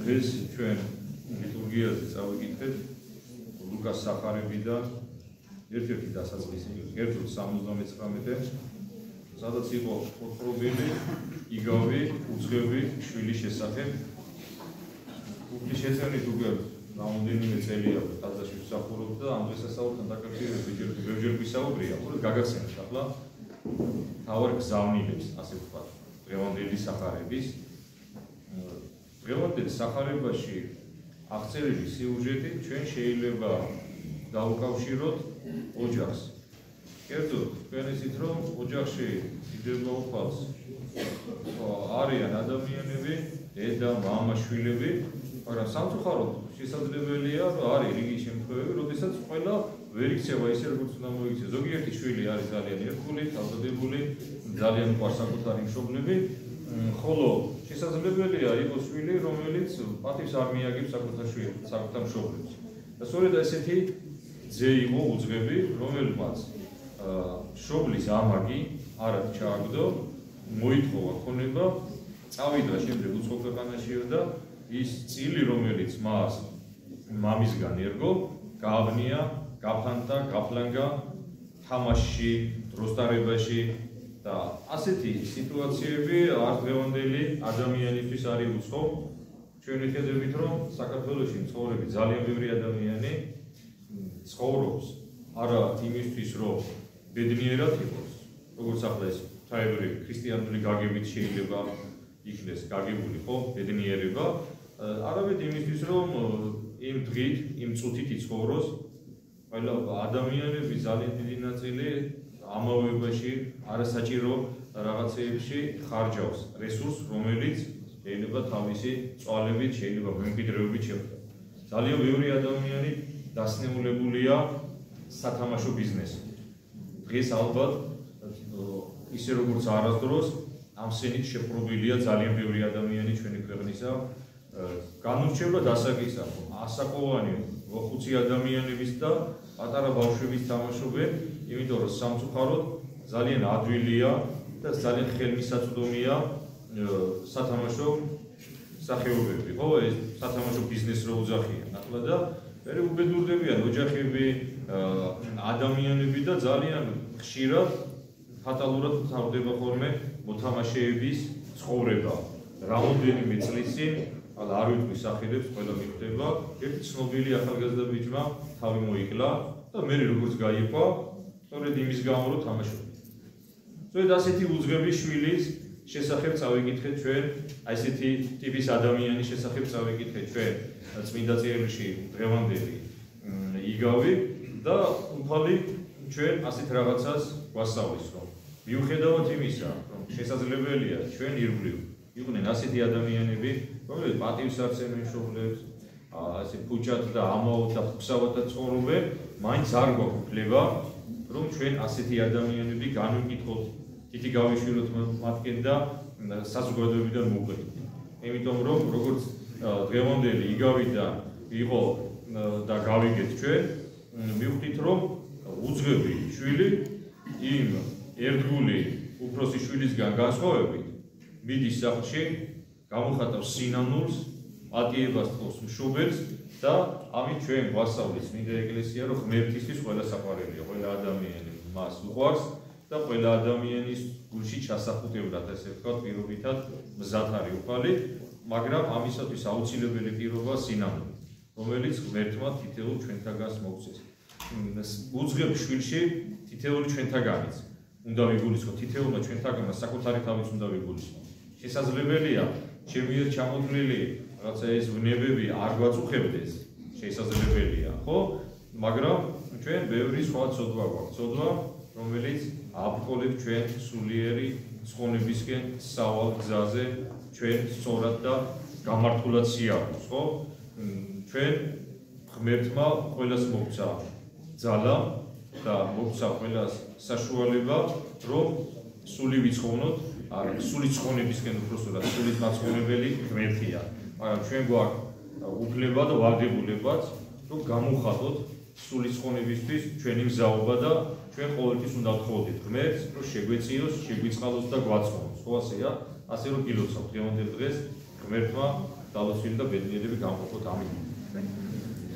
დღეს ჩვენ ლიტურგიაზე წავიკითხეთ ლუკას სახარებიდან ერთ-ერთი დასაწყისი, კერძოდ 79-ე, სადაც იყო პოტრობილი, იგავი, უცხოები, შვილის შესახებ. უფლის შეწევნით უკვე რამდენიმე წელია ტაძარში ვსახურობ და ამ დღესასწაულთან დაკავშირებით ბევრჯერ ვისაუბრია, უბრალოდ გაგახსენებთ ახლა თავარ გზავნილებს, ასე ვთქვათ, დღევანდელი სახარების. დღევანდელ სახარებაში აღწერილი სიუჟეტით ჩვენ შეიძლება დავუკავშიროთ ოჯახს. კერძოდ, თქვენ იცით, რომ ოჯახში იდება უფალს არიან ადამიანები, დედა, მამა, შვილები, მაგრამ სამწუხაროდ შესაძლებელია, რომ არის რიგი შემთხვევები, როდესაც ყველა ვერ იქცევა ისე, როგორც უნდა მოიქცეს. ზოგიერთი შვილი არის ძალიან ერთგული, თავდადებული, ძალიან უყვარს საკუთარი მშობლები, ხოლო შესაძლებელია იყოს შვილი, რომელიც პატივს არ მიაგებს საკუთარ მშობლებს. და სწორედ ესეთი ძე იყო უძღვები, რომელმაც მშობლის ამაგი არად ჩააგდო, მოითხოვა ქონება, წავიდა შემდეგ უცხო ქვეყანაშიო და ის წილი, რომელიც მას მამისგან ერგო, გააბნია, გაფანტა, გაფლანგა თამაშში, დროსტარებაში და ასეთი სიტუაციები არ დღევანდელი ადამიანისთვის არის უცხო. ჩვენ ვიხედებით, რომ საქართველოში მცხოვრები ძალიან ბევრი ადამიანი ცხოვრობს არა იმისთვის, რომ ბედნიერად იყოს, როგორც ახლა ეს თაებრი ქრისტიანული გაგებით შეიძლება იქნეს გაგებული, ხო, ბედნიერება, არამედ იმისთვის, რომ იმ დღით, იმ წუთით იცხოვროს. ყველა ადამიანები ძალიან დიდი ნაწილი ამავებაში, არასაჭირო რაღაცეებში ხარჯავს რესურსს, რომელიც შეიძლება თავისი წვალებით, შეიძლება მემკვიდრეობით შეხვდა. ძალიან ბევრი ადამიანი დასნეულებულია სათამაშო ბიზნესში. დღეს ალბათ ისე როგორც არასდროს ამ სენით შეპყრობილია ძალიან ბევრი ადამიანი ჩვენი ქვეყნისა. განურჩევა დასაკისაფო, ასაკოვანი მოხუცი ადამიანების და პატარა ბავშვების თამაშობენ, იმიტომ რომ სამწუხაროდ ძალიან ადვილია და ძალიან ხელმისაწვდომია სათამაშო სახეობები, ხო, ეს სათამაშო ბიზნესი რო უძახიან ახლა და მე უბედურდებიან ოჯახები, ადამიანები და ძალიან ხშირად ფატალურად თავდება ხოლმე მოთამაშეების ცხოვრება. რამოდენიმე წლის წინ, არ ვიტყვი სახელებს, ყველა მიხვდება, ერთი ცნობილი ახალგაზრდა ბიჭმა თავი მოიკლა და მე როგორც გაიყვა, სწორედ იმის გამო რომ თამაშობდა. სწორედ ასეთი უძღვები შვილის შესახებ წავიკითხეთ ჩვენ, აი ესეთი ტიპის ადამიანის შესახებ წავიკითხეთ ჩვენ წმინდა წერილში დღევანდელი იგავი და უფალი ჩვენ ასეთ რაღაცას გვასწავლის, რომ მიუხედავად იმისა, რომ შესაძლებელია ჩვენ ირგვლივ იყვნენ ასეთი ადამიანები, რომლებიც პატივს არ ცემენ მშობლებს, ასე ფუჭად და ამაოდ და ფუქსავად ცხოვრობენ, მაინც არ გვაქვს უფლება, რომ ჩვენ ასეთი ადამიანები განვიკითხოთ, თითი გავიშვიროთ მათკენ და საზოგადოებიდან მოვუყიდოთ. იმიტომ რომ როგორც დღევანდელი იგავიდან იყო და გავიგეთ ჩვენ, მივხვდით რომ უძღვები შვილი იმ ერთგული უფროსი შვილისგან განსხვავებით მიდის სახლში, გამოხატავს სინანულს, პატიებას თხოვს მშობელს და ამით ჩვენ გვასწავლის წმინდა ეკლესია, რომ ღმერთისთვის ყველა საყვარელია, ყველა ადამიანი მას უყვარს და ყველა ადამიანის გულში ჩასახუტებლად, ესე ვთქვათ, პირობითად მზად არის უფალი, მაგრამ ამისათვის აუცილებელი პირობაა სინანული, რომელიც ღმერთმა თითოეულ ჩვენთაგანს მოგცეს. უძღვებ შვილში თითოეული ჩვენთაგანიც უნდა ვიგულისხმოთ, თითოეულმა ჩვენთაგანმა საკუთარი თავიც უნდა ვიგულისხმოთ. შესაძლებელია, ჩემი ჩამოთვლილი რაღაცა ეს ვნებები არ გვაწუხებდეს, შესაძლებელია, ხო? მაგრამ ჩვენ ბევრი სხვა ცოდვა გვაქვს, ცოდვა, რომელიც აბრკოლებს ჩვენ სულიერი ცხონებისკენ სავალ გზაზე, ჩვენ სწორად და გამართულად სიარულს, ხო? ჩვენ ღმერთმა ყველას მოგცა ძალა და მოგცა ყველას საშუალება, რომ სული ვიცხოვნოთ, სული ცხონებისკენ უბრალოდ სულის მაცხონებელი ღმერთია. მაგრამ ჩვენ გვაქვს უფლება და ვალდებულებაც, რომ გამოვხატოთ სულის ცხონებისთვის ჩვენი მზაობა და ჩვენ ყოველთვის უნდა ვთხოვდეთ ღმერთს, რომ შეგვეციოს, შეგვიწყალოს და გვაცხონოს. ხო ასეა? ასე რომ გილოცავთ დღევანდელ დღეს ღმერთმა დალოცვილი და ბედნიერები გამყოფოთ ამით.